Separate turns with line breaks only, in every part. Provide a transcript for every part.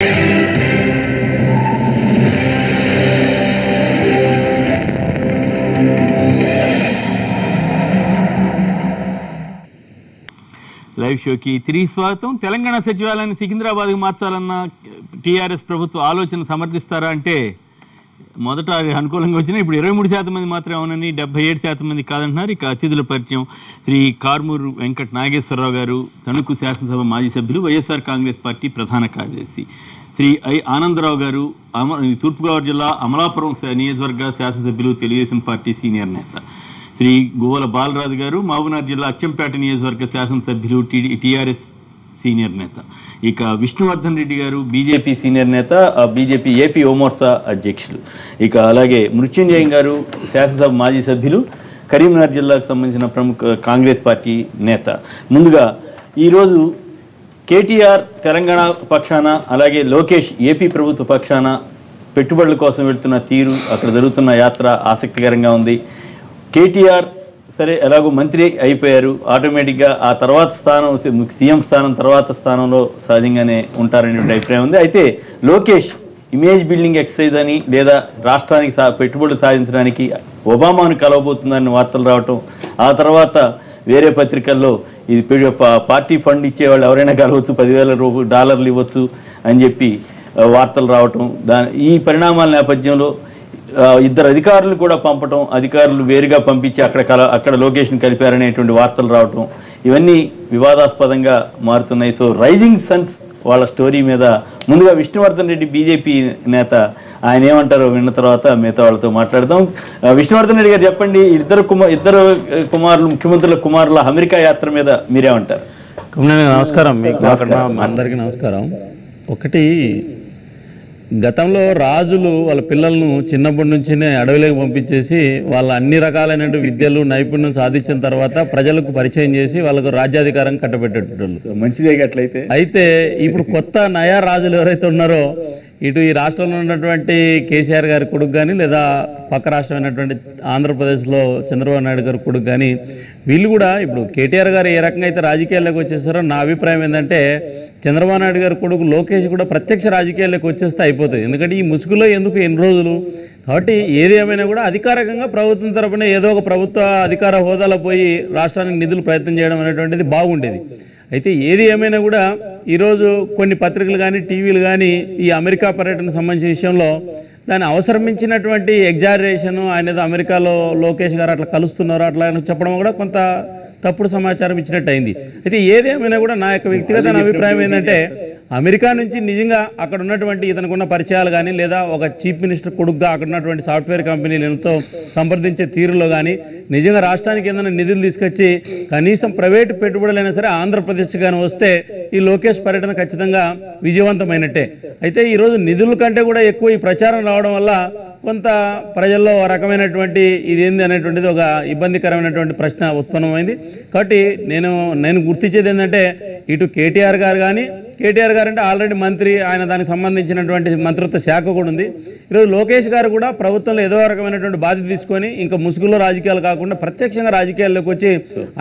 Live షోకి తిరిగి స్వాగతం. తెలంగాణ సచివాలయాన్ని సికింద్రాబాద్కు మార్చాలన్న టీఆర్ఎస్ ప్రభుత్వ ఆలోచన సమర్థిస్తారా అంటే మొదట అనుకూలంగా వచ్చినా ఇప్పుడు 23% మంది మాత్రమే అవునని 77% మంది కాదంటున్నారు. ఇక అతిథుల పరిచయం శ్రీ కార్మూరు వెంకట నాగేశ్వరరావు గారు, తణుకు శాసనసభ మాజీ సభ్యులు, వైఎస్ఆర్ కాంగ్రెస్ పార్టీ ప్రధాన కార్యదర్శి. శ్రీ ఆనందరావు గారు, తూర్పుగోదావరి జిల్లా అమలాపురం నియోజకవర్గ శాసనసభ్యులు, తెలుగుదేశం పార్టీ సీనియర్ నేత. శ్రీ గువ్వల బాలరాజు గారు, మహబూబ్నగర్ జిల్లా అచ్చంపేట నియోజకవర్గ శాసనసభ్యులు, టీఆర్ఎస్ సీనియర్ నేత. ఇక విష్ణువర్ధన్ రెడ్డి గారు, బీజేపీ సీనియర్ నేత, బీజేపీ ఏపీ ఓమోర్చా అధ్యక్షులు. ఇక అలాగే మృత్యుంజయం గారు, శాసనసభ మాజీ సభ్యులు, కరీంనగర్ జిల్లాకు సంబంధించిన ప్రముఖ కాంగ్రెస్ పార్టీ నేత. ముందుగా ఈరోజు కేటీఆర్ తెలంగాణ పక్షాన, అలాగే లోకేష్ ఏపీ ప్రభుత్వ పక్షాన పెట్టుబడుల కోసం వెళ్తున్న తీరు, అక్కడ జరుగుతున్న యాత్ర ఆసక్తికరంగా ఉంది. కేటీఆర్ సరే ఎలాగో మంత్రి అయిపోయారు, ఆటోమేటిక్గా ఆ తర్వాత స్థానం సీఎం స్థానం తర్వాత స్థానంలో సహజంగానే ఉంటారనే అభిప్రాయం ఉంది. అయితే లోకేష్ ఇమేజ్ బిల్డింగ్ ఎక్సర్సైజ్ అని, లేదా రాష్ట్రానికి పెట్టుబడులు సాధించడానికి ఒబామాను కలవబోతుందని వార్తలు రావటం, ఆ తర్వాత వేరే పత్రికల్లో ఇది పార్టీ ఫండ్ ఇచ్చేవాళ్ళు ఎవరైనా కలవచ్చు, $10,000 ఇవ్వచ్చు అని చెప్పి వార్తలు రావటం, ఈ పరిణామాల నేపథ్యంలో ఇద్దరు అధికారులు కూడా పంపటం, అధికారులు వేరుగా పంపించి అక్కడ లొకేషన్ కలిపారనేటువంటి వార్తలు రావటం, ఇవన్నీ వివాదాస్పదంగా మారుతున్నాయి. సో రైజింగ్ సన్స్ వాళ్ళ స్టోరీ మీద ముందుగా విష్ణువర్ధన్ రెడ్డి, బీజేపీ నేత, ఆయన ఏమంటారో విన్న తర్వాత మిగతా వాళ్ళతో మాట్లాడదాం. విష్ణువర్ధన్ రెడ్డి గారు చెప్పండి, ఇద్దరు కుమారులు, ముఖ్యమంత్రుల కుమారుల అమెరికా యాత్ర మీద మీరేమంటారు?
నమస్కారం, మీకు అందరికీ నమస్కారం. ఒకటి, గతంలో రాజులు వాళ్ళ పిల్లలను చిన్నప్పటి నుంచినే అడవిలోకి పంపించేసి వాళ్ళ అన్ని రకాలైన విద్యలు, నైపుణ్యం సాధించిన తర్వాత ప్రజలకు పరిచయం చేసి వాళ్ళకు రాజ్యాధికారం కట్టబెట్టేటోళ్ళు.
మంచిదే అట్లయితే.
అయితే ఇప్పుడు కొత్త నయా రాజులు ఎవరైతే ఉన్నారో, ఇటు ఈ రాష్ట్రంలో ఉన్నటువంటి కేసీఆర్ గారి కొడుకు కానీ, లేదా పక్క రాష్ట్రమైనటువంటి ఆంధ్రప్రదేశ్లో చంద్రబాబు నాయుడు గారి కొడుకు కానీ, వీళ్ళు కూడా ఇప్పుడు కేటీఆర్ గారు ఏ రకంగా అయితే రాజకీయాల్లోకి వచ్చేసారో, నా అభిప్రాయం ఏంటంటే చంద్రబాబు నాయుడు గారి కొడుకు లోకేష్ కూడా ప్రత్యక్ష రాజకీయాల్లోకి వచ్చేస్తే అయిపోతుంది. ఎందుకంటే ఈ ముసుగులో ఎందుకు ఎన్ని రోజులు, కాబట్టి ఏది ఏమైనా కూడా అధికారికంగా ప్రభుత్వం తరపున ఏదో ఒక ప్రభుత్వ అధికార హోదాలో పోయి రాష్ట్రానికి నిధులు ప్రయత్నం చేయడం అనేటువంటిది బాగుండేది. అయితే ఏది ఏమైనా కూడా ఈరోజు కొన్ని పత్రికలు కానీ, టీవీలు కానీ ఈ అమెరికా పర్యటనకు సంబంధించిన విషయంలో దాన్ని అవసరమించినటువంటి ఎగ్జాజరేషన్, ఆయన ఏదో అమెరికాలో లోకేష్ గారు అట్లా కలుస్తున్నారు అట్లా చెప్పడం కూడా కొంత తప్పుడు సమాచారం ఇచ్చినట్టు అయింది. అయితే ఏదేమైనా కూడా నా యొక్క వ్యక్తిగత అభిప్రాయం ఏంటంటే, అమెరికా నుంచి నిజంగా అక్కడ ఉన్నటువంటి ఇతనికి ఉన్న పరిచయాలు కానీ, లేదా ఒక చీఫ్ మినిస్టర్ కొడుకుగా అక్కడ ఉన్నటువంటి సాఫ్ట్వేర్ కంపెనీలతో సంప్రదించే తీరులో కానీ, నిజంగా రాష్ట్రానికి ఏదైనా నిధులు తీసుకొచ్చి కనీసం ప్రైవేటు పెట్టుబడులైనా సరే ఆంధ్రప్రదేశ్ కానీ వస్తే ఈ లోకేష్ పర్యటన ఖచ్చితంగా విజయవంతమైనట్టే. అయితే ఈరోజు నిధుల కంటే కూడా ఎక్కువ ఈ ప్రచారం రావడం వల్ల కొంత ప్రజల్లో రకమైనటువంటి ఇదేంది అనేటువంటిది ఒక ఇబ్బందికరమైనటువంటి ప్రశ్న ఉత్పన్నమైంది. కాబట్టి నేను గుర్తించేది ఏంటంటే, ఇటు కేటీఆర్ గారు కానీ, కేటీఆర్ గారు అంటే ఆల్రెడీ మంత్రి, ఆయన దానికి సంబంధించినటువంటి మంత్రిత్వ శాఖ కూడా ఉంది. ఈరోజు లోకేష్ గారు కూడా ప్రభుత్వంలో ఏదో రకమైనటువంటి బాధ్యత తీసుకొని ఇంకా ముసుగులో రాజకీయాలు కాకుండా ప్రత్యక్షంగా రాజకీయాల్లోకి వచ్చి,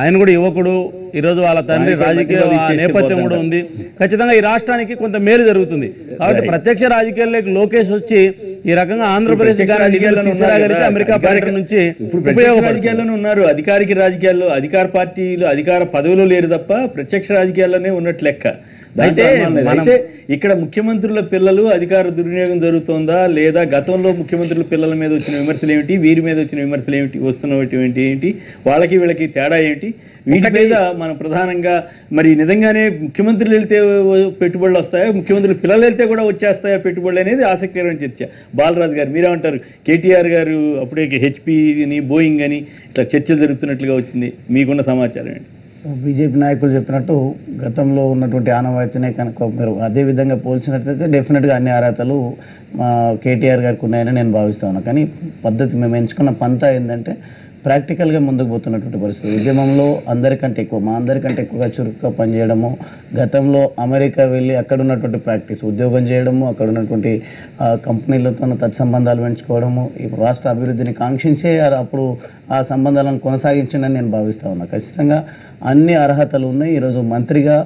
ఆయన కూడా యువకుడు, ఈరోజు వాళ్ళ తండ్రి రాజకీయ నేపథ్యం కూడా ఉంది, ఖచ్చితంగా ఈ రాష్ట్రానికి కొంత మేలు జరుగుతుంది. కాబట్టి ప్రత్యక్ష రాజకీయాల్లోకి లోకేష్ వచ్చి ఈ రకంగా ఆంధ్రప్రదేశ్ అమెరికా పర్యటన నుంచి
రాజకీయాల్లోనే ఉన్నారు. అధికారిక రాజకీయాల్లో అధికార పార్టీలు అధికార పదవిలో లేరు తప్ప ప్రత్యక్ష రాజకీయాల్లోనే ఉన్నట్లు లెక్క. అయితే ఇక్కడ ముఖ్యమంత్రుల పిల్లలు అధికార దుర్వినియోగం జరుగుతోందా, లేదా గతంలో ముఖ్యమంత్రుల పిల్లల మీద వచ్చిన విమర్శలు ఏమిటి, వీరి మీద వచ్చిన విమర్శలు ఏమిటి, వస్తున్నటువంటి ఏంటి, వాళ్ళకి వీళ్ళకి తేడా ఏంటి, వీటి మీద మనం ప్రధానంగా మరి నిజంగానే ముఖ్యమంత్రులు వెళ్తే పెట్టుబడులు వస్తాయా, ముఖ్యమంత్రులు పిల్లలు వెళ్తే కూడా వచ్చేస్తాయా పెట్టుబడులు అనేది ఆసక్తికరమైన చర్చ. బాలరాజు గారు మీరేమంటారు? కేటీఆర్ గారు అప్పుడే హెచ్పి అని, బోయింగ్ అని ఇట్లా చర్చలు జరుగుతున్నట్లుగా వచ్చింది, మీకున్న సమాచారం ఏంటి?
బీజేపీ నాయకులు చెప్పినట్టు గతంలో ఉన్నటువంటి ఆనవాయితీనే కనుక మీరు అదే విధంగా పోల్చినట్లయితే డెఫినెట్గా అన్ని అర్హతలు కేటీఆర్ గారికి ఉన్నాయని నేను భావిస్తా ఉన్నాను. కానీ పద్ధతి మేము ఎంచుకున్న పంతా ఏంటంటే ప్రాక్టికల్గా ముందుకు పోతున్నటువంటి పరిస్థితి. ఉద్యమంలో అందరికంటే ఎక్కువ, మా అందరికంటే ఎక్కువగా చురుకుగా పనిచేయడము, గతంలో అమెరికా వెళ్ళి అక్కడ ఉన్నటువంటి ప్రాక్టీస్, ఉద్యోగం చేయడము, అక్కడ ఉన్నటువంటి కంపెనీలతో తత్సంబంధాలు పెంచుకోవడము, ఇప్పుడు రాష్ట్ర అభివృద్ధిని కాంక్షించే అప్పుడు ఆ సంబంధాలను కొనసాగించండి నేను భావిస్తా ఉన్నా. ఖచ్చితంగా అన్ని అర్హతలు ఉన్నాయి. ఈరోజు మంత్రిగా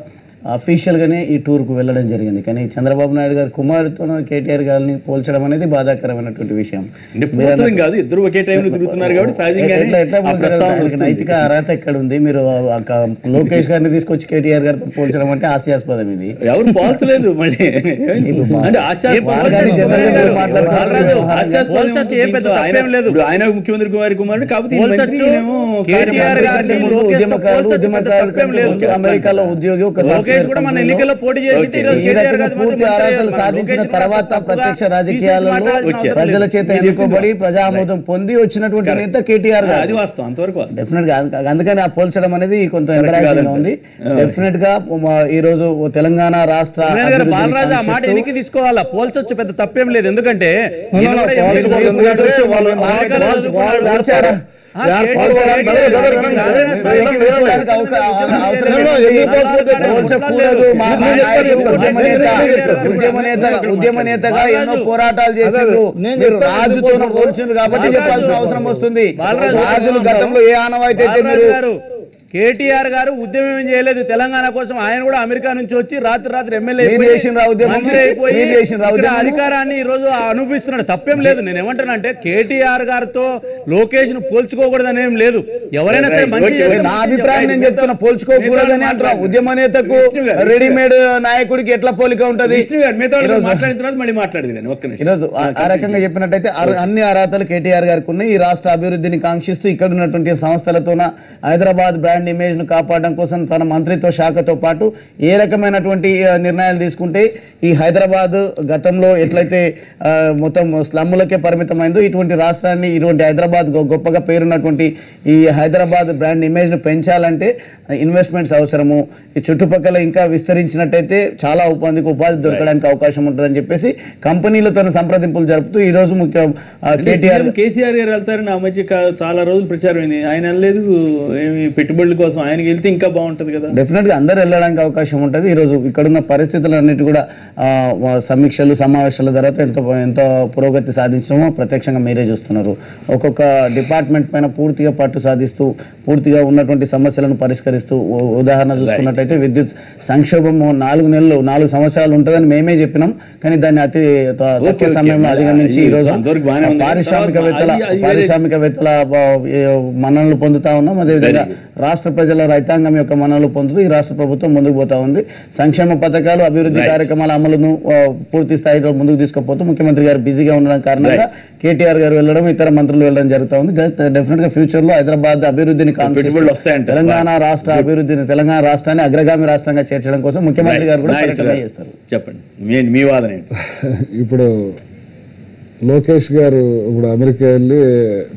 అఫీషియల్గానే ఈ టూర్కు వెళ్ళడం జరిగింది. కానీ చంద్రబాబు నాయుడు గారి కుమారుతో కేటీఆర్ గారిని పోల్చడం అనేది బాధాకరమైనటువంటి విషయం.
కాదు, ఇద్దరు ఒకే టైంలో తిరుగుతున్నారు కాబట్టి
నైతిక అర్హత ఎక్కడ ఉంది? మీరు లోకేష్ గారిని తీసుకొచ్చి కేటీఆర్ గారితో పోల్చడం అంటే హాస్యాస్పదం. ఇది
ఎవరు పోల్చలేదు. మళ్ళీ ఆయన ముఖ్యమంత్రి కుమారుడు కాబట్టి
అమెరికాలో ఉద్యోగి పూర్తి అర్హతలు సాధించిన తర్వాత ప్రత్యక్ష రాజకీయాలలో ప్రజల చేత ఎన్నుకోబడి ప్రజామోదం పొంది వచ్చినటువంటి నేత కేటీఆర్ గారు.
అది వాస్తవం, అంతవరకు
డెఫినెట్ గా. అందుకని ఆ పోల్చడం అనేది కొంత ఎంబరాసింగ్ ఉంది. డెఫినెట్ గా ఈ రోజు తెలంగాణ రాష్ట్ర
బాలరాజు ఆ మాట ఎన్నికి తీసుకోవాలా, పోల్చొచ్చు, పెద్ద తప్పేం లేదు. ఎందుకంటే
ఉద్యమ నేతగా ఎన్నో పోరాటాలు చేశారు. రాజుతో పోల్చిండ్రు కాబట్టి చెప్పాల్సిన అవసరం వస్తుంది. రాజులు గతంలో ఏ ఆనవాయితీ అయితే మీరు
కేటీఆర్ గారు ఉద్యమం ఏం చేయలేదు తెలంగాణ కోసం. ఆయన కూడా అమెరికా నుంచి వచ్చి రాత్రి ఎమ్మెల్యే అధికారాన్ని ఈ రోజు అనుభవిస్తున్నాడు. తప్పేం లేదు. నేను ఏమంటానంటే కేటీఆర్ గారితో లోకేష్ ను పోల్చుకోకూడదని ఏం లేదు. ఎవరైనా సరే
నా అభిప్రాయం నేను చెప్తున్నా, పోల్చుకోకూడదని అంటున్నా. ఉద్యమ నేతకు రెడీమేడ్ నాయకుడికి ఎట్లా పోలిక ఉంటది? ఈరోజు ఆ రకంగా చెప్పినట్టయితే అన్ని అర్హతలు కేటీఆర్ గారికి ఉన్నాయి. ఈ రాష్ట్ర అభివృద్ధిని కాంక్షిస్తూ ఇక్కడ ఉన్నటువంటి సంస్థలతోన హైదరాబాద్ బ్రాండ్ ఇమేజ్ ను కాపాడడం కోసం తన మంత్రిత్వ శాఖతో పాటు ఏ రకమైనటువంటి నిర్ణయాలు తీసుకుంటే ఈ హైదరాబాద్ గతంలో ఎట్లయితే మొత్తం స్లమ్ములకే పరిమితమైందో ఇటువంటి రాష్ట్రాన్ని, ఇటువంటి హైదరాబాద్ గొప్పగా పేరున్నటువంటి ఈ హైదరాబాద్ బ్రాండ్ ఇమేజ్ ను పెంచాలంటే ఇన్వెస్ట్మెంట్స్ అవసరము. ఈ చుట్టుపక్కల ఇంకా విస్తరించినట్టయితే చాలా మందికి ఉపాధి దొరకడానికి అవకాశం ఉంటుందని చెప్పేసి కంపెనీలతో సంప్రదింపులు జరుపుతూ ఈ రోజు ముఖ్యం
కేసీఆర్ గారు వెళ్తారని ఆ మధ్య చాలా రోజులు ప్రచారం అయింది. ఆయన వెళ్ళలేదు. పెట్టుబడుల కోసం ఆయనకి వెళ్తే ఇంకా బాగుంటుంది కదా.
డెఫినెట్ గా అందరూ వెళ్ళడానికి అవకాశం ఉంటుంది. ఈరోజు ఇక్కడున్న పరిస్థితులన్నిటి కూడా సమీక్షలు సమావేశాల తర్వాత ఎంతో పురోగతి సాధించడమో ప్రత్యక్షంగా మీరే చూస్తున్నారు. ఒక్కొక్క డిపార్ట్మెంట్ పైన పూర్తిగా పట్టు సాధిస్తూ పూర్తిగా ఉన్నటువంటి సమస్యలను పరిష్కరిస్తూ, ఉదాహరణ చూసుకున్నట్టయితే విద్యుత్ సంక్షోభం 4 సంవత్సరాలు ఉంటుందని మేమే చెప్పినాం. కానీ దాన్ని అతి తక్కువ సమయంలో అధిగమించి ఈరోజు పారిశ్రామికవేత్తల మన్ననలు పొందుతా ఉన్నాం. అదేవిధంగా రాష్ట్ర ప్రజల రైతాంగం యొక్క మన్ననలు పొందుతూ ఈ రాష్ట్ర ప్రభుత్వం ముందుకు పోతా ఉంది. సంక్షేమ పథకాలు, అభివృద్ధి కార్యక్రమాల అమలును పూర్తి స్థాయిలో ముందుకు తీసుకుపోతూ ముఖ్యమంత్రి గారు బిజీగా ఉండడం కారణంగా కేటీఆర్ గారు వెళ్ళడం, ఇతర మంత్రులు వెళ్ళడం జరుగుతూ ఉంది. డెఫినెట్ గా ఫ్యూచర్ లో హైదరాబాద్ అభివృద్ధిని తెలంగాణ రాష్ట్ర అభివృద్ధిని, తెలంగాణ రాష్ట్రాన్ని అగ్రగామి రాష్ట్రంగా చేర్చడం కోసం ముఖ్యమంత్రి గారు కూడా పర్యటన చేస్తారు.
చెప్పండి మీ వాదన.
ఇప్పుడు లోకేష్ గారు ఇప్పుడు అమెరికా వెళ్ళి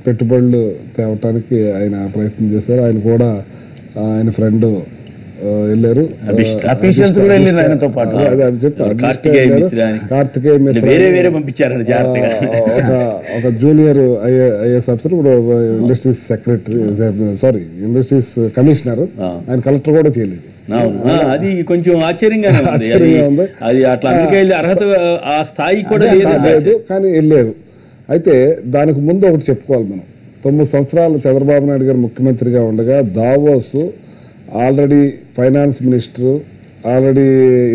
పెట్టుబడులు తేవటానికి ఆయన ప్రయత్నం చేశారు. ఆయన కూడా ఆయన ఫ్రెండ్ వెళ్ళారు.
అఫీషియల్స్ కూడా వెళ్ళారు ఆయనతో పాటు.
కార్తికేయ మిశ్రా ఒక జూనియర్ ఐఏఎస్ ఆఫీసర్, ఇప్పుడు ఇండస్ట్రీస్ సెక్రటరీ, ఇండస్ట్రీస్ కమిషనర్. ఆయన కలెక్టర్ కూడా చేయలేదు.
అది కొంచెం ఆశ్చర్యంగా ఉంది. అది అట్లా అర్హత ఆ స్థాయి కూడా లేదు,
కానీ వెళ్ళారు. అయితే దానికి ముందు ఒకటి చెప్పుకోవాలి మనం. 9 సంవత్సరాలు చంద్రబాబు నాయుడు గారు ముఖ్యమంత్రిగా ఉండగా Davos already finance minister, already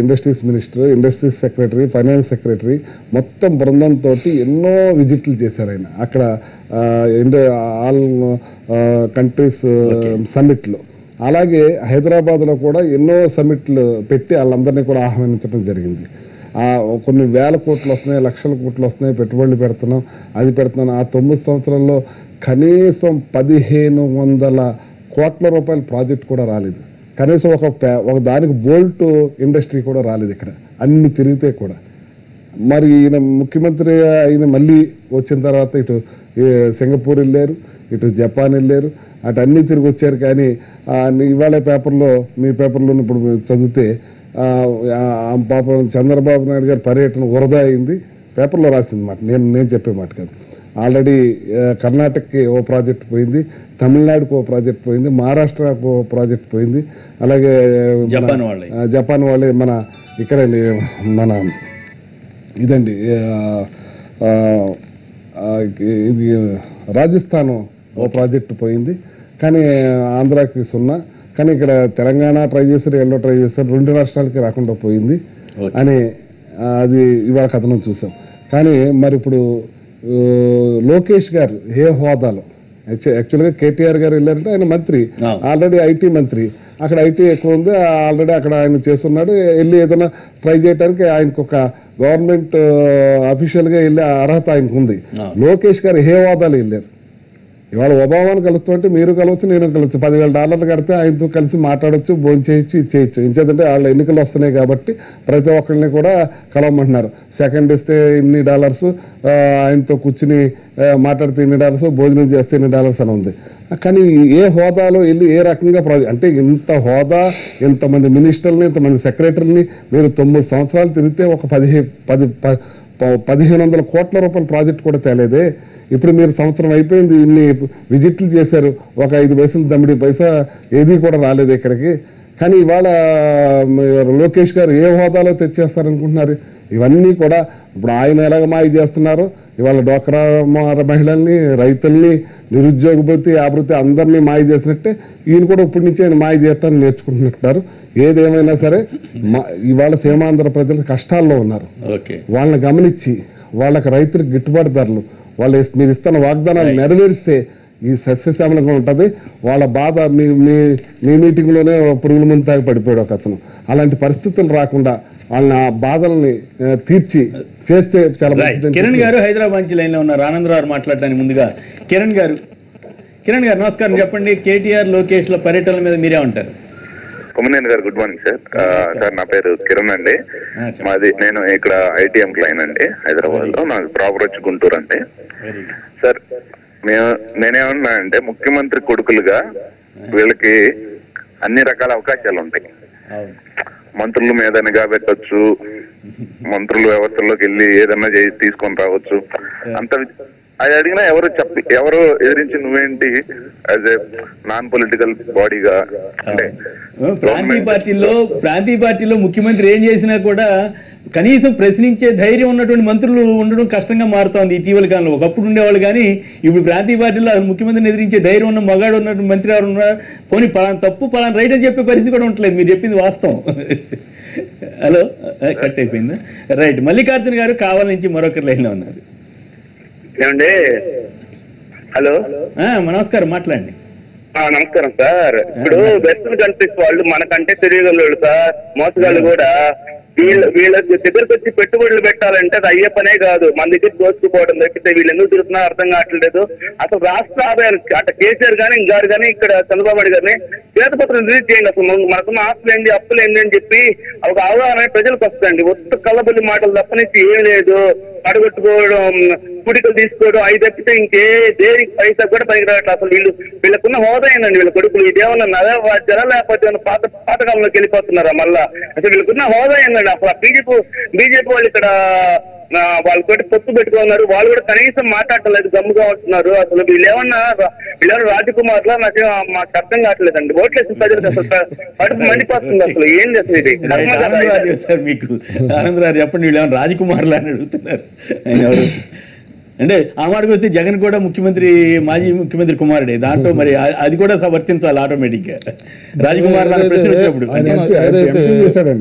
industries minister, industries secretary, finance secretary మొత్తం బృందంతో ఎన్నో విజిట్లు చేశారు ఆయన అక్కడ ఆల్ కంట్రీస్ సమ్మిట్లో. అలాగే హైదరాబాద్లో కూడా ఎన్నో సమ్మిట్లు పెట్టి వాళ్ళందరినీ కూడా ఆహ్వానించడం జరిగింది. కొన్ని వేల కోట్లు వస్తున్నాయి, లక్షల కోట్లు వస్తున్నాయి, పెట్టుబడులు పెడుతున్నాం, అది పెడుతున్నాం. ఆ 9 సంవత్సరాల్లో కనీసం 1500 కోట్ల రూపాయల ప్రాజెక్ట్ కూడా రాలేదు. కనీసం ఒక దానికి బోల్ట్ ఇండస్ట్రీ కూడా రాలేదు ఇక్కడ, అన్ని తిరిగితే కూడా. మరి ఈయన ముఖ్యమంత్రి అయిన మళ్ళీ వచ్చిన తర్వాత ఇటు సింగపూర్ వెళ్ళారు, ఇటు జపాన్ వెళ్ళారు, అటు అన్నీ తిరిగి వచ్చారు. కానీ ఇవాళ పేపర్లో, మీ పేపర్లో ఇప్పుడు చదివితే పాపం చంద్రబాబు నాయుడు గారి పర్యటన వృధా అయింది పేపర్లో రాసింది మాట. నేను చెప్పే మాట కాదు. ఆల్రెడీ కర్ణాటకకి ఓ ప్రాజెక్ట్ పోయింది, తమిళనాడుకు ఓ ప్రాజెక్ట్ పోయింది, మహారాష్ట్రకు ఓ ప్రాజెక్ట్ పోయింది. అలాగే జపాన్ వాళ్ళే మన ఇక్కడ మన ఇదండి ఇది రాజస్థాన్ ఓ ప్రాజెక్టు పోయింది. కానీ ఆంధ్రాకి 0. కానీ ఇక్కడ తెలంగాణ ట్రై చేశారు, ఎల్లో ట్రై చేశారు, 2 రాష్ట్రాలకి రాకుండా పోయింది అని అది ఇవాళ కథనం చూసాం. కానీ మరి ఇప్పుడు లోకేష్ గారు ఏ హోదాలో, యాక్చువల్గా కేటీఆర్ గారు వెళ్ళారంటే ఆయన మంత్రి, ఆల్రెడీ ఐటీ మంత్రి, అక్కడ ఐటీ ఎక్కువ ఉంది, ఆల్రెడీ అక్కడ ఆయన చేస్తున్నాడు, వెళ్ళి ఏదైనా ట్రై చేయడానికి ఆయనకు ఒక గవర్నమెంట్ అఫీషియల్గా వెళ్ళే అర్హత ఆయనకు ఉంది. లోకేష్ గారు ఏ హోదాలు వెళ్ళారు? ఇవాళ ఒబామాను కలుస్తుంటే మీరు కలవచ్చు, నేను కలవచ్చు, $10,000 కడితే ఆయనతో కలిసి మాట్లాడచ్చు, భోజనం చేయొచ్చు, ఇది చేయొచ్చు. ఇంచేదంటే వాళ్ళ ఎన్నికలు వస్తున్నాయి కాబట్టి ప్రతి ఒక్కరిని కూడా కలవమంటున్నారు. సెకండ్ ఇస్తే ఇన్ని డాలర్స్, ఆయనతో కూర్చుని మాట్లాడితే $ఇన్ని, భోజనం చేస్తే $ఇన్ని అని ఉంది. కానీ ఏ హోదాలో వెళ్ళి ఏ రకంగా అంటే ఇంత హోదా, ఇంతమంది మినిస్టర్ని, ఇంతమంది సెక్రటరీని మీరు 9 సంవత్సరాలు తిరిగితే ఒక 1,500 కోట్ల రూపాయల ప్రాజెక్ట్ కూడా తేలేదే. ఇప్పుడు మీరు సంవత్సరం అయిపోయింది, ఇన్ని విజిట్లు చేశారు, ఒక 5 పైసలు దమ్మిడి పైసా ఏది కూడా రాలేదు ఇక్కడికి. కానీ ఇవాళ లోకేష్ గారు ఏ హోదాలో తెచ్చేస్తారనుకుంటున్నారు? ఇవన్నీ కూడా ఇప్పుడు ఆయన ఎలాగ మాయ చేస్తున్నారు, ఇవాళ డ్వాక్రా మహిళల్ని, రైతుల్ని, నిరుద్యోగ భృతి, ఆభృతి అందరినీ మాయ చేసినట్టే ఈయన కూడా ఇప్పటి నుంచి ఆయన మాయ చేయటాన్ని నేర్చుకుంటున్నారు. ఏదేమైనా సరే ఇవాళ సీమాంధ్ర ప్రజలు కష్టాల్లో ఉన్నారు. వాళ్ళని గమనించి వాళ్ళకి రైతులకు గిట్టుబాటు ధరలు, వాళ్ళు మీరు ఇస్తున్న వాగ్దానాలు నెరవేరిస్తే ఈ సస్యశ్యామలంగా ఉంటుంది. వాళ్ళ బాధ మీ మీటింగ్లోనే పురుగుల ముందు తాగి పడిపోయాడు ఒక అతను. అలాంటి పరిస్థితులు రాకుండా వాళ్ళని ఆ బాధల్ని తీర్చి చేస్తే చాలా మంచిది.
కిరణ్ గారు హైదరాబాద్ నుంచి లైన్లో ఉన్నారు. ఆనందరావు మాట్లాడడానికి ముందుగా కిరణ్ గారు నమస్కారం. చెప్పండి, కేటీఆర్ లోకేష్ల పర్యటనల మీద మీరే ఉంటారు?
కొమ్మనేని గారు గుడ్ మార్నింగ్ సార్. సార్ నా పేరు కిరణ్ అండి. నేను ఇక్కడ ఐటీ ఎంప్లాయన్ అండి హైదరాబాద్ లో. నాకు ప్రాపర్ వచ్చి గుంటూరు అండి. సార్ నేనేమన్నా అంటే ముఖ్యమంత్రి కొడుకులుగా వీళ్ళకి అన్ని రకాల అవకాశాలు ఉంటాయి. మంత్రుల మీద నిఘా పెట్టచ్చు, మంత్రుల వ్యవస్థల్లోకి వెళ్ళి ఏదన్నా తీసుకొని రావచ్చు. అంత అది అడిగినా ఎవరు ఎదిరించి నువ్వేంటి యాజ్ ఏ నాన్ పొలిటికల్ బాడీగా అంటే
ప్రాంతీయ పార్టీలో ముఖ్యమంత్రి ఏం చేసినా కూడా కనీసం ప్రశ్నించే ధైర్యం ఉన్నటువంటి మంత్రులు ఉండడం కష్టంగా మారుతోంది ఇటీవల కాలంలో. ఒకప్పుడు ఉండేవాళ్ళు కానీ ఇప్పుడు ప్రాంతీయ పార్టీలో ముఖ్యమంత్రిని ఎదిరించే ధైర్యం ఉన్న మగాడు ఉన్నటువంటి మంత్రి ఎవరు ఉన్నా, పోనీ పలానా తప్పు పలానా రైట్ అని చెప్పే పరిస్థితి కూడా ఉండలేదు. మీరు చెప్పింది వాస్తవం. హలో, కట్ అయిపోయిందా? రైట్. మల్లికార్జున గారు కావాల నుంచి మరొకరి లైన్లో ఉన్నారు.
ఏమండి? హలో,
నమస్కారం, మాట్లాడండి.
నమస్కారం సార్. ఇప్పుడు వెస్టర్న్ కంట్రీస్ వాళ్ళు మనకంటే తెలియగలరు సార్. మోసగాళ్ళు కూడా వీళ్ళ దగ్గరకు వచ్చి పెట్టుబడులు పెట్టాలంటే అది అయ్యే పనే కాదు. మన దగ్గర దోచుకుపోవడం తప్పితే వీళ్ళు ఎందుకు తిరుగుతున్నా అర్థం కావట్లేదు. అసలు రాష్ట్ర ఆదాయానికి అటు కేసీఆర్ కానీ గారు కానీ ఇక్కడ చంద్రబాబు నాయుడు గారిని శ్వేతపత్రం రిలీజ్ చేయండి. అసలు మనకున్న ఆస్తులు ఏంటి, అప్పులు ఏంటి అని చెప్పి ఒక అవగాహన ప్రజలకు వస్తుందండి. ఒక్క కళ్ళబుల్లి మాటలు తప్పనిచ్చి ఏం లేదు. అడగొట్టుకోవడం, కుడికలు తీసుకోవడం, అవి తప్పితే ఇంకే దేనికి పైసా కూడా పనికిరావట్లేదు. అసలు వీళ్ళకున్న హోదా ఏందండి? వీళ్ళ కొడుకులు ఇదేమన్నా నగర లేకపోతే పాతకాలంలోకి వెళ్ళిపోతున్నారా మళ్ళా? అసలు వీళ్ళకున్న హోదా ఏందండి? అసలు బీజేపీ వాళ్ళు ఇక్కడ వాళ్ళతోటి పొత్తు పెట్టుకున్నారు. వాళ్ళు కూడా కనీసం మాట్లాడలేదు, గమ్ముగా ఉంటున్నారు. అసలు వీళ్ళేమన్నా రాజకుమార్లా మాకు అర్థం కావట్లేదండి. ఓట్లేసి ప్రజలకు అసలు కడుపు మండిపోతుంది. అసలు ఏంది అసలు ఇది?
మీకు ఆనందరావు చెప్పండి, వీళ్ళు రాజకుమార్లా అని అడుగుతున్నారు. అంటే ఆ మాటకు వస్తే జగన్ కూడా మాజీ ముఖ్యమంత్రి కుమారుడే. దాంట్లో మరి అది కూడా వర్తించాలి ఆటోమేటిక్ గా. రాజకుమార్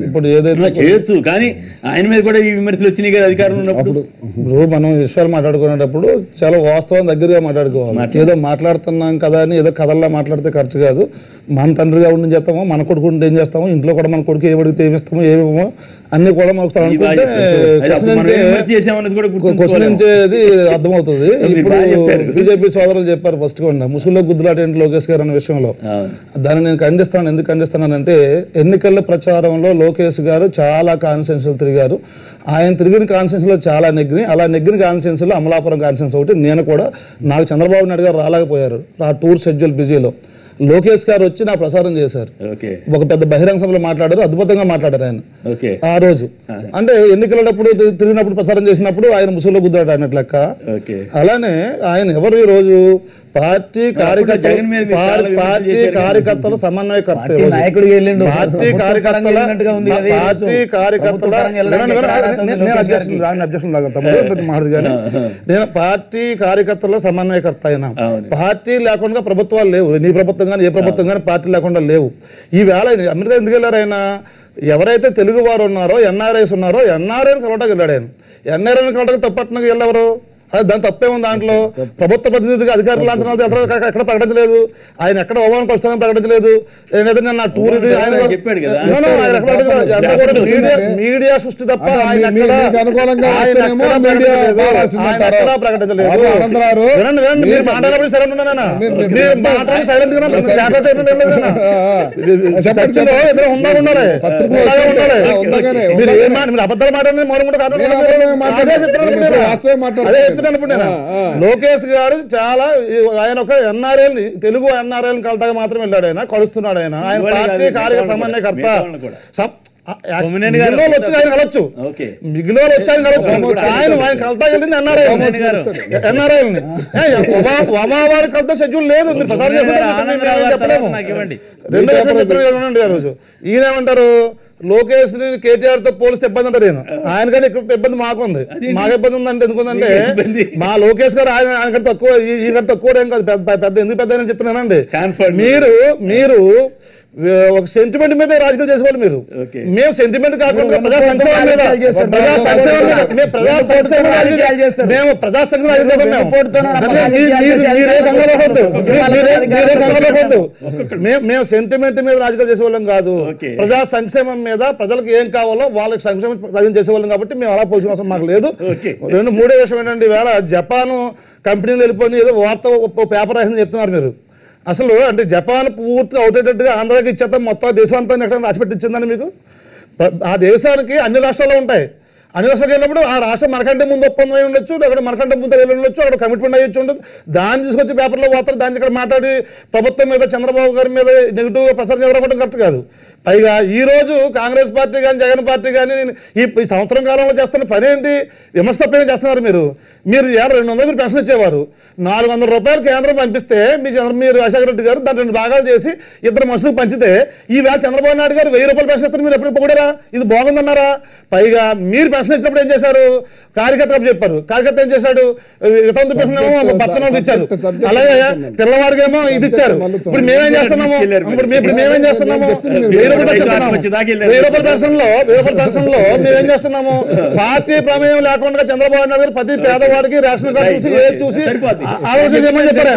ఇప్పుడు ఏదైతే
చేయొచ్చు, కానీ ఆయన మీద కూడా ఈ విమర్శలు వచ్చినాయి కదా అధికారంలో ఉన్నప్పుడు.
ఇప్పుడు మనం విషయాలు మాట్లాడుకునేటప్పుడు చాలా వాస్తవం దగ్గరగా మాట్లాడుకోవాలి. ఏదో మాట్లాడుతున్నాం కదా అని ఏదో కథల్లా మాట్లాడితే కరెక్ట్ కాదు. మన తండ్రిగా ఉండి చేస్తామో, మన కొడుకు ఉండి ఏం చేస్తామో, ఇంట్లో కూడా మన కొడుకు ఏమడిగితే ఏమిస్తామో ఏమేమో అన్ని కూడా మనకు క్వశ్చన్ నుంచేది అర్థమవుతుంది. ఇప్పుడు బీజేపీ సోదరులు చెప్పారు ఫస్ట్ గా ముసుగులో గుద్దులాట ఏంటి లోకేష్ గారు అనే విషయంలో. దాన్ని నేను ఖండిస్తాను. ఎందుకు ఖండిస్తానంటే ఎన్నికల ప్రచారంలో లోకేష్ గారు చాలా కాన్స్టిట్యూన్సీలు తిరిగారు. ఆయన తిరిగిన కాన్స్టిట్యూన్సీలో చాలా నెగ్గినాయి. అలా నెగ్గిన కాన్స్టిట్యూన్సీలో అమలాపురం కాన్స్టిట్యూన్సీ ఒకటి. నేను కూడా నాకు చంద్రబాబు నాయుడు గారు రాలేకపోయారు ఆ టూర్ షెడ్యూల్ బిజీలో. లోకేష్ గారు వచ్చి నా ప్రసారం చేశారు. ఒక పెద్ద బహిరంగ సభలో మాట్లాడారు, అద్భుతంగా మాట్లాడారు ఆయన ఆ రోజు. అంటే ఎన్నికలప్పుడు తిరిగినప్పుడు ప్రచారం చేసినప్పుడు ఆయన ముసుగులో గుద్దాడు అన్నట్లు లెక్క. అలానే ఆయన ఎవరు ఈ రోజు
పార్టీ కార్యకర్తల సమన్వయకర్త
నాయకుడు వెళ్ళిండు
పార్టీ కార్యకర్తల సమన్వయకర్త అయినా పార్టీ లేకుండా ప్రభుత్వాలు లేవు. నీ ప్రభుత్వం కానీ ఏ ప్రభుత్వం కానీ పార్టీ లేకుండా లేవు. ఈవేళ అమెరికా ఎందుకు వెళ్ళారు ఆయన? ఎవరైతే తెలుగు వారు ఉన్నారో ఎన్ఆర్ఐస్ ఉన్నారో ఎన్ఆర్ఐని కలవటానికి వెళ్ళాడు ఆయన. ఎన్ఆర్ఐని కలవటానికి తప్పట్టినకి వెళ్ళెవరు? అది దాని తప్పేముంది దాంట్లో? ప్రభుత్వ ప్రతినిధిగా అధికారుల లాంఛనాలు ఎక్కడ ప్రకటించలేదు. ఆయన ఎక్కడ హోమానికి వస్తానని ప్రకటించలేదు. ఏదైనా నా టూర్ ఇది ఆయన మీడియా సృష్టి తప్ప ఆయన ప్రకటించలేదు. మీరు మాట్లాడినప్పుడు సరే ఉన్నానా? మీరు మాట్లాడి సైలెంట్ గా చర్చలో ఎదురు ఉండాలి. మీరు ఏం మీరు అబద్ధాలు మాట్లాడి మౌనం కూడా లోకేష్ గారు చాలా ఆయన ఒక ఎన్ఆర్ఐని తెలుగు ఎన్ఆర్ఐని కలటానికి మాత్రం వెళ్ళాడు. ఆయన కలుస్తున్నాడు. ఆయన పార్టీ కార్యకర్త సమన్వయకర్త. వచ్చి ఆయన కలవచ్చు, మిగిలిన వచ్చి ఆయన కలవచ్చు. ఆయన కలటా వెళ్ళింది ఎన్ఆర్ఐని. వారి కలత షెడ్యూల్ లేదు. మీరు ప్రసారం చెప్పలేము. రోజు ఈయన ఏమంటారు? లోకేష్ ని కేటీఆర్ తో పోలిస్తే ఇబ్బంది అంటారు. నేను ఆయన కానీ ఎక్కువ ఇబ్బంది మాకు ఉంది. మాకు ఇబ్బంది ఉందంటే ఎందుకుందంటే మా లోకేష్ గారు ఆయన కంటే తక్కువ ఈ కంటే తక్కువ ఏం కాదు. పెద్ద ఎందుకు పెద్ద అని చెప్తున్నానండి. మీరు ఒక సెంటిమెంట్ మీద రాజకీయాలు చేసేవాళ్ళు మీరు. మేము సెంటిమెంట్ కాకుండా ప్రజా సంక్షేమం మీద మేము ప్రజా సంక్షేమం మేము ప్రజా సంక్షేమం మేము సెంటిమెంట్ మీద రాజకీయాలు చేసేవాళ్ళం కాదు. ప్రజా సంక్షేమం మీద ప్రజలకు ఏం కావాలో వాళ్ళకి సంక్షేమం రాజకీయం చేసేవాళ్ళం. కాబట్టి మేము అలా పోల్చిన అవసరం మాకు లేదు. మూడో విషయం ఏంటంటే ఈవేళ జపాన్ కంపెనీలు వెళ్ళిపోయింది ఏదో వార్త పేపర్ రాసిందని చెప్తున్నారు మీరు. అసలు అంటే జపాన్ పూర్తిగా అవుటేటట్టుగా ఆంధ్రాకి ఇచ్చేద్దాం మొత్తం దేశమంతా ఎక్కడ రాసిపెట్టి ఇచ్చిందని మీకు? ఆ దేశానికి అన్ని రాష్ట్రాలు ఉంటాయి. అన్ని రాష్ట్రాలకు వెళ్ళినప్పుడు ఆ రాష్ట్రం మనకంటే ముందు ఒప్పందం అయి ఉండొచ్చు, అక్కడ మనకంటే ముందు వెళ్ళి ఉండొచ్చు, అక్కడ కమిట్మెంట్ అయ్యి ఉండదు. దాన్ని తీసుకొచ్చి పేపర్లో పోతారు. దాన్ని ఇక్కడ మాట్లాడి ప్రభుత్వం మీద చంద్రబాబు గారి మీద నెగిటివ్గా ప్రచారం చేయడం కరెక్ట్ కాదు. పైగా ఈ రోజు కాంగ్రెస్ పార్టీ కానీ జగన్ పార్టీ కానీ ఈ సంవత్సరం కాలంలో చేస్తున్న పని ఏంటి? విమర్శ తప్పేం చేస్తున్నారు మీరు? మీరు 200 మీరు పెన్షన్ ఇచ్చేవారు. 400 రూపాయలు కేంద్రం పంపిస్తే మీరు అశోక్ రెడ్డి గారు దాన్ని 2 భాగాలు చేసి 2 మనుషులకు పంచితే ఈవేళ చంద్రబాబు నాయుడు గారు 1000 రూపాయలు పెన్షన్ ఇస్తారు. మీరు ఎప్పుడు పొగిడారా? ఇది బాగుందన్నారా? పైగా మీరు పెన్షన్ ఇచ్చినప్పుడు ఏం చేశారు? కార్యకర్త చెప్పారు. కార్యకర్త ఏం చేశాడు? వితంతు పెన్షన్ ఏమో భర్తనాలకు ఇచ్చారు. అలాగే పిల్లవాడికి ఏమో ఇది ఇచ్చారు. ఇప్పుడు మేమేం చేస్తున్నాము? మేమేం చేస్తున్నాము? 1000 రూపాయల పెన్షన్ లో మేమేం చేస్తున్నాము? పార్టీ ప్రమేయం లేకుండా చంద్రబాబు నాయుడు గారు ప్రతి పేదవాడికి రేషన్ కార్డు చూసి ఏది చూసి ఆలోచన చేయమని చెప్పారు.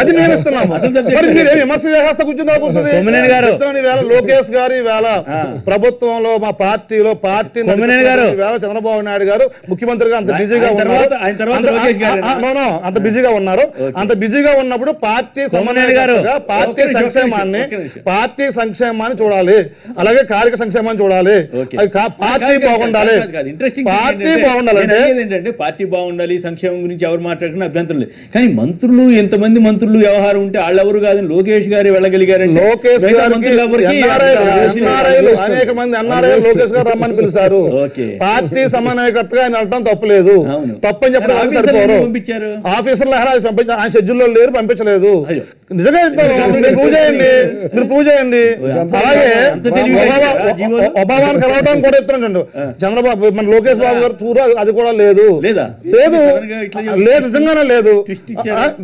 అది మేము ఇస్తున్నాము. మరి మీరు విమర్శ చేస్తా కూర్చుంటుంది. లోకేష్ గారు ఈవేళ ప్రభుత్వంలో మా పార్టీలో పార్టీ ఈవేళ చంద్రబాబు నాయుడు గారు ముఖ్యమంత్రిగా అంత బిజీగా ఉన్నారు. అంత బిజీగా ఉన్నారు. అంత బిజీగా ఉన్నప్పుడు పార్టీ సంక్షేమాన్ని చూడాలి. అలాగే కార్యక సంక్షేమాన్ని చూడాలి. పార్టీ బాగుండాలి. పార్టీ బాగుండాలంటే
పార్టీ బాగుండాలి. సంక్షేమం గురించి ఎవరు మాట్లాడుకున్న అభ్యంతరం లేదు. కానీ మంత్రులు ఎంతమంది మంత్రులు వ్యవహారం ఉంటే వాళ్ళెవరు కాదు. లోకేష్ గారు వెళ్ళగలిగారు.
లోకేష్ అనేక మంది ఎన్ఆర్ఐ లోకేష్ గారు రమ్మని పిలిచారు. పార్టీ సమన్వయకర్తగా ఆయన వెళ్ళడం తప్పులేదు. తప్పని చెప్పడం సరిపోరు. ఆఫీసర్లు ఆయన షెడ్యూల్లో లేరు, పంపించలేదు. నిజంగా మీరు ప్రూవ్ చేయండి. అలాగే ఒబామాను కలవడం కూడా చెప్తున్నాడు చంద్రబాబు. మన లోకేష్ బాబు గారు చూరు అది కూడా లేదు.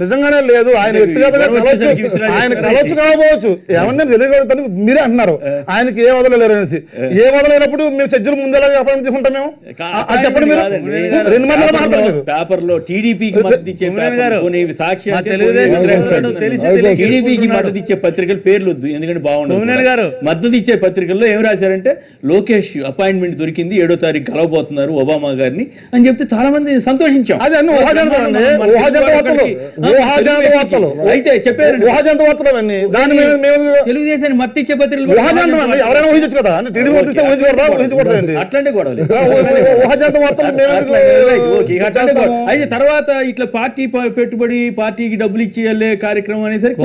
నిజంగానే లేదు. ఆయన వ్యక్తిగతంగా ఆయన కలవచ్చు కాకపోవచ్చు. ఏమన్నా తెలియగలుగుతాను మీరే అంటున్నారు. ఆయనకి ఏ వదలలేరు అనేసి. ఏ వదలైనప్పుడు మేము చర్చలు ముందేలా చెప్పడం తీసుకుంటాం. మేము అది చెప్పండి. మీరు 2 మంది మాట్లాడతారు.
పేపర్లో టీడీపీకి మద్దతు ఇచ్చే పత్రికలు పేర్లు వద్దు, ఎందుకంటే బాగుండదు. మద్దతు ఇచ్చే పత్రికల్లో ఏం రాశారంటే లోకేష్ అపాయింట్మెంట్ దొరికింది, 7వ తారీఖు కలవబోతున్నారు ఒబామా గారిని అని చెప్తే చాలా మంది సంతోషించాం. అయితే చెప్పారు తెలుగుదేశాన్ని మద్దతు ఇచ్చే పత్రికలు
ఎవరైనా ఊహించచ్చు కదా.
అట్లాంటి గొడవలు. అయితే తర్వాత ఇట్లా పార్టీ పెట్టుబడి పార్టీకి డబ్బులు ఇచ్చేయాలి కార్యక్రమం అనేసరికి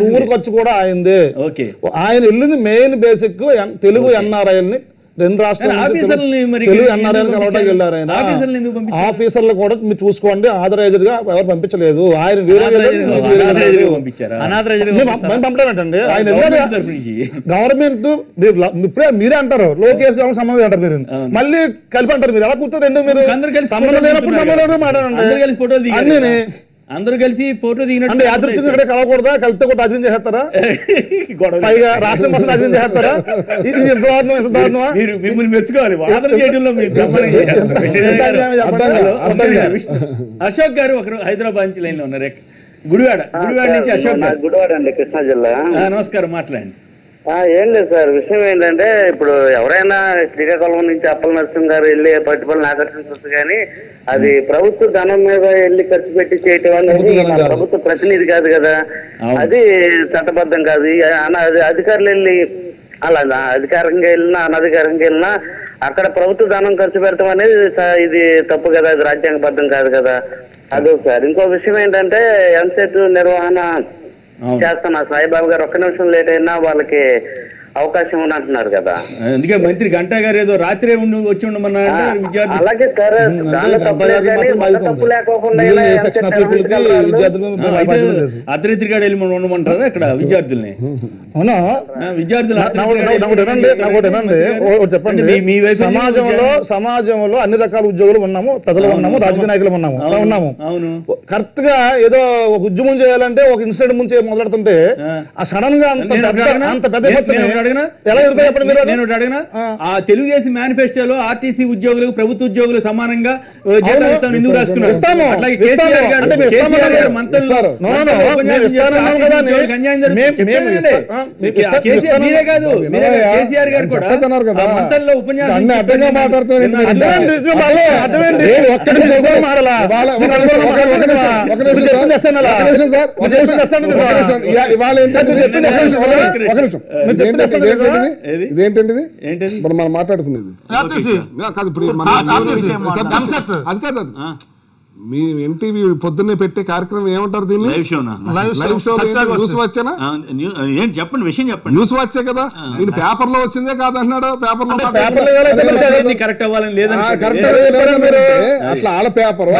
టూర్ ఖర్చు కూడా అయింది. ఆయన వెళ్ళింది మెయిన్ బేసిక్ తెలుగు ఎన్ఆర్ఐల్ని రెండు రాష్ట్రాలు తెలుగు ఎన్ఆర్ఐలకు అలవాటు వెళ్ళారు ఆయన. ఆఫీసర్లు కూడా మీరు చూసుకోండి, ఆథరైజ్డ్ గా ఎవరు పంపించలేదు. ఆయన పంపడమేంటండి, ఆయన గవర్నమెంట్ మీరే అంటారు, లోకేష్ గవర్నమెంట్ సంబంధం అంటారు మీరు, మళ్ళీ కలిపి అంటారు. మీరు ఎలా కూర్చొని రెండు మీరు సంబంధం లేనప్పుడు సంబంధం మాట్లాడండి. అన్ని
అందరూ కలిసి ఫోటో దిగినట్టు
అంటే యాదృచ్ఛికంగా ఇక్కడ కలవకూడదా? కలిస్తే కూడా రాజకీయం చేస్తారా? పైగా రాష్ట్రం కోసం రాజకీయం చేస్తారా? ఇది ఎంత దారుణం, ఎంత దారుణమా?
మీరు మిమ్మల్ని మెచ్చుకోవాలి. వాదన చేయడంలో అశోక్ గారు ఒకరు హైదరాబాద్ నుంచి లైన్ లో ఉన్నారు. గుడివాడ నుంచి అశోక్ గారు.
గుడివాడ అండి, కృష్ణా జిల్లా.
నమస్కారం, మాట్లాడండి.
ఏం లేదు సార్, విషయం ఏంటంటే ఇప్పుడు ఎవరైనా శ్రీకాకుళం నుంచి అప్పల నరసింహ గారు వెళ్ళి పట్టుబడులను ఆకర్షించవచ్చు, కానీ అది ప్రభుత్వ ధనం మీద వెళ్ళి ఖర్చు పెట్టి చేయటం అనేది ప్రభుత్వ ప్రతినిధి కాదు కదా, అది చట్టబద్ధం కాదు. అది అధికారులు వెళ్ళి అలా అధికారికంగా వెళ్ళినా అనధికారికంగా వెళ్ళినా అక్కడ ప్రభుత్వ ధనం ఖర్చు పెడతాం అనేది ఇది తప్పు కదా, అది రాజ్యాంగబద్ధం కాదు కదా. అదొకసారి. ఇంకో విషయం ఏంటంటే ఎంసెట్ నిర్వహణ చేస్తున్న సాయిబాబు గారు ఒక్క నిమిషం లేట్ అయినా వాళ్ళకి అవకాశం ఉంది అంటున్నారు కదా.
అందుకే మంత్రి గంటా గారు ఏదో రాత్రే వచ్చి ఉండమన్నారు.
అలాగే సార్, తప్పు లేకోకుండా
అర్ధరాత్రిగాడు వెళ్ళి ఉండమంటారు అక్కడ విద్యార్థుల్ని.
అవునా?
విద్యార్థులు
చెప్పండి, సమాజంలో అన్ని రకాల ఉద్యోగులు ఉన్నాము, ప్రజలు ఉన్నాము, రాజకీయ నాయకులు ఉన్నాము, అలా ఉన్నాము. కరెక్ట్ గా ఏదో ఒక ఉద్యమం చేయాలంటే ఒక ఇన్సిడెంట్ ముందు మొదలెడుతుంటే ఆ సడన్ గా అంత పెద్ద
ఆ తెలుగుదేశం మేనిఫెస్టోలో ఆర్టీసీ ఉద్యోగులకు ప్రభుత్వ ఉద్యోగులు సమానంగా ఎందుకు రాసుకున్నారు? మీరే కాదు, కేసీఆర్ గారు కూడా మంత్రుల్లో ఉపన్యాసం
ఇదేంటండి ఇప్పుడు మనం మాట్లాడుకునేది అది కాదు. మీ ఎన్టీవీ పొద్దున్నే పెట్టే కార్యక్రమం ఏమంటారు దీన్ని? Live show. న్యూస్ వచ్చేనా?
చెప్పండి, విషయం చెప్పండి.
న్యూస్ వచ్చే కదా, నేను పేపర్ లో వచ్చిందే కాదు అంటున్నాడు. పేపర్ లో
కరెక్ట్ అవ్వాలని లేదని
అట్లా వాళ్ళ పేపర్,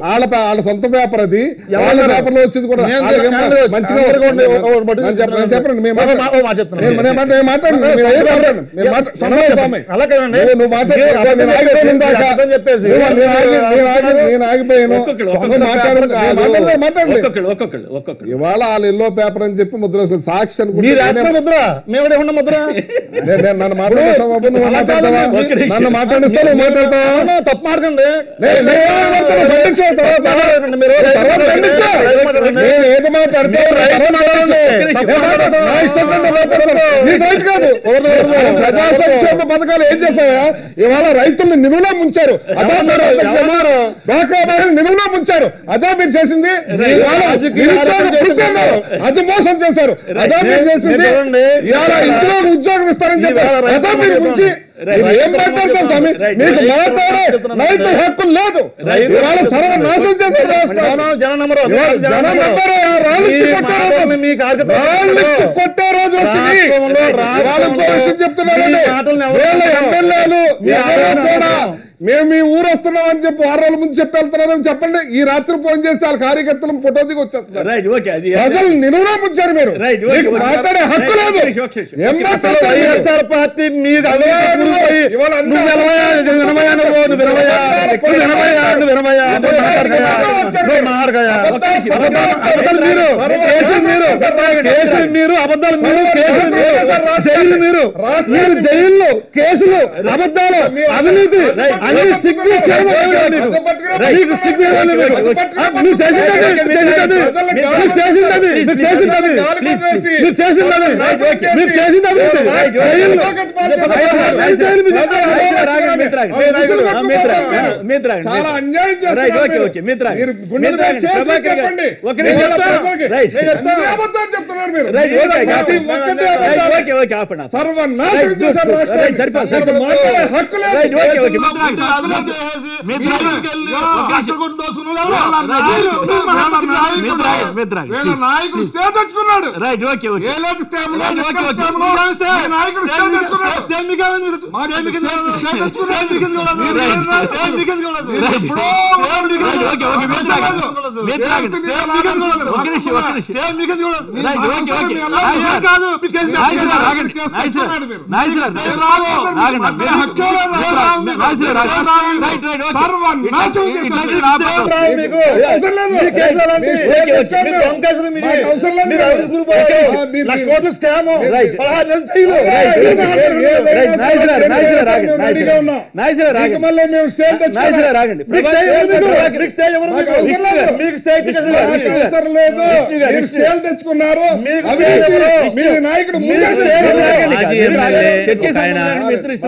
వాళ్ళ సొంత పేపర్, అది వాళ్ళ పేపర్ లో వచ్చింది కూడా మంచిగా చెప్పండి. నువ్వు మాట్లాడు చెప్పేసి నేను ఆగిపోయాను. ఇవాళ వాళ్ళ ఎల్లో పేపర్ అని చెప్పి ముద్ర సాక్షి
ముద్ర మేమేమన్నా ముద్ర
నన్ను మాట్లాడతావా? నన్ను మాట్లాడిస్తాను, మాట్లాడతావా? తప్పు మాట్లాడండి. నేను ఏది మాట్లాడితే కాదు. ప్రజా సంక్షేమ పథకాలు ఏం చేస్తాయా? ఇవాళ రైతుల్ని నిలువులో ముంచారు, నిలువులో ముంచారు. అదే మీరు చేసింది. అది మోసం చేశారు. అదే మీరు చేసింది. ఇవాళ ఇంట్లో ఉద్యోగం ఇస్తారని చెప్పారు. అదే మీరు ముంచి ఏం మాట్లాడతారు స్వామి? మీకు మాట్లాడే రైతు హక్కులు లేదు. ఇవాళ సర్వనాశనం చేశారు రాష్ట్రం. కొట్టే రోజు వచ్చింది. చెప్తున్నారండి ఎమ్మెల్యేలు కూడా మేము మీ ఊరు వస్తున్నాం అని చెప్పి 6 రోజుల ముందు చెప్పి వెళ్తున్నారని చెప్పండి. ఈ రాత్రి ఫోన్ చేసి వాళ్ళ కార్యకర్తలను ఫోటో దిగి వచ్చేస్తున్నారు. ప్రజలు నిలువులో ముంచారు. మీరు మాట్లాడే హక్కు లేదు.
వైఎస్ఆర్ పార్టీ మీరు అబద్ధాలు, మీరు జైళ్ళు కేసులు, అబద్ధాలు, అవినీతి అన్ని సిగ్గు చాలా అన్యాయం చేస్తున్నారు. చెప్తున్నారు మీరు. సర్వనాశనం చేశారు. హక్కు లేదు.
నాయకుడు స్టే తెచ్చుకున్నాడు.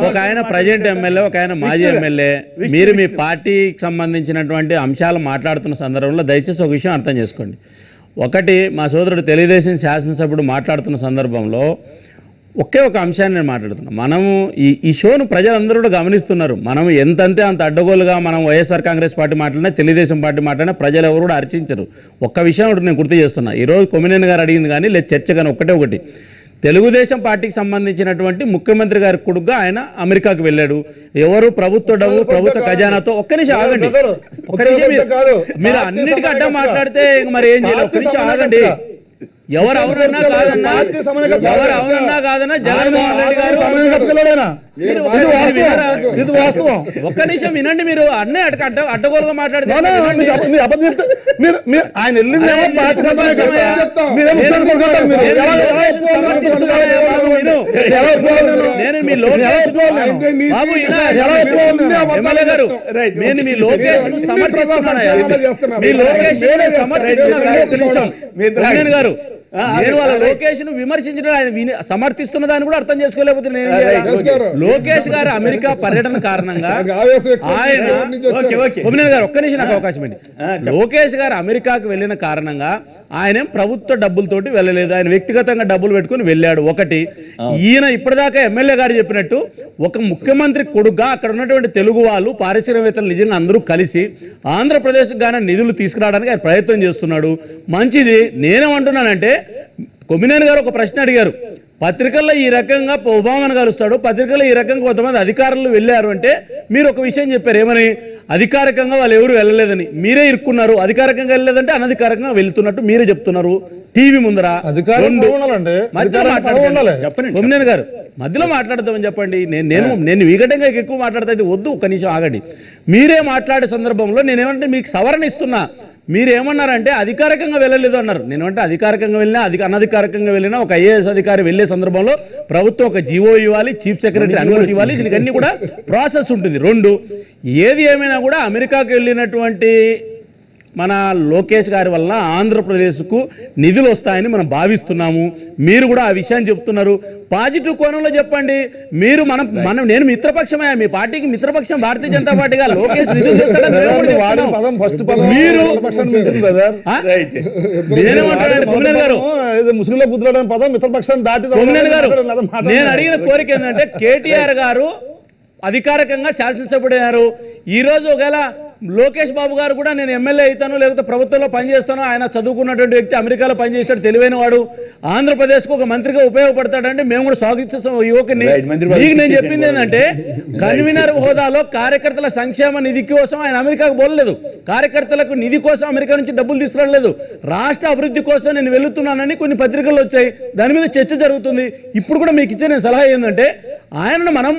ఒక ఆయన ప్రజెంట్ ఎమ్మెల్యే, ఒక ఆయన మాజీ ఎమ్మెల్యే. మీరు మీ పార్టీకి సంబంధించినటువంటి అంశాలు మాట్లాడుతున్న సందర్భంలో దయచేసి ఒక విషయం అర్థం చేసుకోండి. ఒకటి, మా సోదరుడు తెలుగుదేశం శాసనసభ్యుడు మాట్లాడుతున్న సందర్భంలో ఒకే ఒక అంశాన్ని నేను మాట్లాడుతున్నాను. మనము ఈ షోను ప్రజలందరూ కూడా గమనిస్తున్నారు. మనం ఎంతంతే అంత అడ్డగోలుగా మనం వైఎస్ఆర్ కాంగ్రెస్ పార్టీ మాట్లాడినా, తెలుగుదేశం పార్టీ మాట్లాడినా ప్రజలు ఎవరు కూడా అర్చించరు. ఒక్క విషయం ఒకటి నేను గుర్తు చేస్తున్నా. ఈరోజు కొమ్మినేని గారు అడిగింది కానీ లేదు చర్చ కానీ ఒకటి, తెలుగుదేశం పార్టీకి సంబంధించినటువంటి ముఖ్యమంత్రి గారి కొడుకుగా ఆయన అమెరికాకు వెళ్ళాడు. ఎవరు ప్రభుత్వ డబ్బు, ప్రభుత్వ ఖజానాతో. ఒక్క నిమిషం ఆగండి, ఒక్క నిమిషం. మీరు అన్నిటికీ అడ్డం మాట్లాడితే మరి ఏం చేయాలి? ఒక్క నిమిషం ఆగండి. ఎవరు అవునన్నా కాదన్నా జగన్మోహన్ రెడ్డి గారు ఒక్క నిమిషం వినండి. మీరు అన్నీ అడ్డగోలుగా మాట్లాడితే
ఆయన వెళ్ళిందేమో
నేను మీ లోకేష్ బాబు ఎమ్మెల్యే గారు, నేను మీ లోకేష్ సమర్థిస్తున్నాను. మీ లోకేష్ సమర్థిస్తున్నాను గారు. నేను వాళ్ళ లోకేష్ ను విమర్శించడం, ఆయన సమర్థిస్తున్న దాన్ని కూడా అర్థం చేసుకోలేకపోతే నేను లోకేష్ గారు అమెరికా పర్యటన కారణంగా ఆయన గారు ఒక్క నిమిషం నాకు అవకాశం అండి. లోకేష్ గారు అమెరికాకు వెళ్ళిన కారణంగా ఆయన ప్రభుత్వ డబ్బులతోటి వెళ్ళలేదు, ఆయన వ్యక్తిగతంగా డబ్బులు పెట్టుకుని వెళ్ళాడు. ఒకటి, ఈయన ఇప్పటిదాకా ఎమ్మెల్యే గారు చెప్పినట్టు ఒక ముఖ్యమంత్రి కొడుకుగా అక్కడ ఉన్నటువంటి తెలుగు వాళ్ళు, పారిశ్రామికవేత్తలు నిజంగా అందరూ కలిసి ఆంధ్రప్రదేశ్ గానే నిధులు తీసుకురావడానికి ఆయన ప్రయత్నం చేస్తున్నాడు. మంచిది. నేనేమంటున్నానంటే, కొమ్మినేని గారు ఒక ప్రశ్న అడిగారు. పత్రికల్లో ఈ రకంగా ఒబామాను కలుస్తాడు, పత్రికల్లో ఈ రకంగా కొంతమంది అధికారులు వెళ్ళారు అంటే మీరు ఒక విషయం చెప్పారు. ఏమని? అధికారికంగా వాళ్ళు ఎవరు వెళ్ళలేదని. మీరే ఇరుక్కున్నారు. అధికారికంగా వెళ్ళలేదంటే అనధికారికంగా వెళ్తున్నట్టు మీరే చెప్తున్నారు టీవీ ముందర. చెప్పండి కొమ్మినేని గారు, మధ్యలో మాట్లాడదామని చెప్పండి. నేను విఘటంగా ఎక్కువ మాట్లాడితే వద్దు, ఒక్క నిమిషం ఆగండి. మీరే మాట్లాడే సందర్భంలో నేనేమంటే మీకు సవరణ ఇస్తున్నా. మీరు ఏమన్నారంటే అధికారికంగా వెళ్ళలేదు అన్నారు. నేనంటే అధికారికంగా వెళ్ళినా, అనధికారికంగా వెళ్ళినా ఒక ఐఏఎస్ అధికారి వెళ్ళే సందర్భంలో ప్రభుత్వం ఒక జీవో ఇవ్వాలి, చీఫ్ సెక్రటరీ అనుమతి ఇవ్వాలి. దీనికి అన్ని కూడా ప్రాసెస్ ఉంటుంది. రెండు, ఏది ఏమైనా కూడా అమెరికాకు వెళ్ళినటువంటి మన లోకేష్ గారి వల్ల ఆంధ్రప్రదేశ్కు నిధులు వస్తాయని మనం భావిస్తున్నాము. మీరు కూడా ఆ విషయాన్ని చెప్తున్నారు. పాజిటివ్ కోణంలో చెప్పండి. మీరు నేను మిత్రపక్షమే, మీ పార్టీకి మిత్రపక్షం భారతీయ జనతా పార్టీగా లోకేష్ నిధులు నేను అడిగిన కోరిక ఏంటంటే, కేటీఆర్ గారు అధికారికంగా శాసనసభ్యుడయ్యారు. ఈరోజు ఒకవేళ లోకేష్ బాబు గారు కూడా నేను ఎమ్మెల్యే అవుతాను, లేకపోతే ప్రభుత్వంలో పనిచేస్తాను, ఆయన చదువుకున్నటువంటి వ్యక్తి, అమెరికాలో పనిచేస్తాడు, తెలివైన వాడు, ఆంధ్రప్రదేశ్కు ఒక మంత్రిగా ఉపయోగపడతాడంటే మేము కూడా స్వాగతిస్తాం యువకుని. మీకు నేను చెప్పింది ఏంటంటే, కన్వీనర్ హోదాలో కార్యకర్తల సంక్షేమ నిధి కోసం ఆయన అమెరికాకు పోలేదు. కార్యకర్తలకు నిధి కోసం అమెరికా నుంచి డబ్బులు తీసుకురాలేదు. రాష్ట్ర అభివృద్ధి కోసం నేను వెళుతున్నానని కొన్ని పత్రికలు వచ్చాయి. దాని మీద చర్చ జరుగుతుంది. ఇప్పుడు కూడా మీకు ఇచ్చే నేను సలహా ఏంటంటే, ఆయనను మనం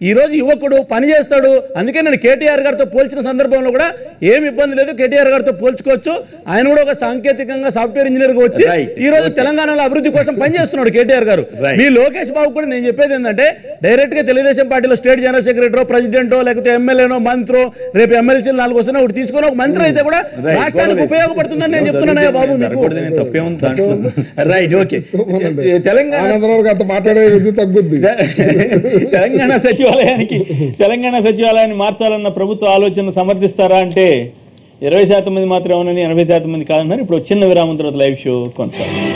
ఈరోజు యువకుడు పని చేస్తాడు, అందుకే నేను కేటీఆర్ గారితో పోల్చిన సందర్భంలో కూడా ఏమి ఇబ్బంది లేదు, కేటీఆర్ గారితో పోల్చుకోవచ్చు. ఆయన కూడా ఒక సాంకేతికంగా సాఫ్ట్వేర్ ఇంజనీర్ గా వచ్చి ఈ రోజు తెలంగాణలో అభివృద్ధి కోసం పనిచేస్తున్నాడు కేటీఆర్ గారు. మీ లోకేష్ బాబు కూడా నేను చెప్పేది ఏంటంటే, డైరెక్ట్ గా తెలుగుదేశం పార్టీలో స్టేట్ జనరల్ సెక్రటరీ, ప్రెసిడెంటో, లేకపోతే ఎమ్మెల్యేనో, మంత్రో, రేపు ఎమ్మెల్సీలు 4 వస్తున్నా ఒకటి తీసుకొని ఒక మంత్రి అయితే కూడా రాష్ట్రానికి ఉపయోగపడుతుందని నేను చెప్తున్నానయ్యా బాబు. మీకు
తెలంగాణ సచివాలయాన్ని మార్చాలన్న ప్రభుత్వ ఆలోచన సమర్థిస్తారా అంటే 20% మంది మాత్రం అవునని, 80% మంది కాదన్నారు. ఇప్పుడు చిన్న విరామం తర్వాత లైవ్ షో కొనసాగుతుంది.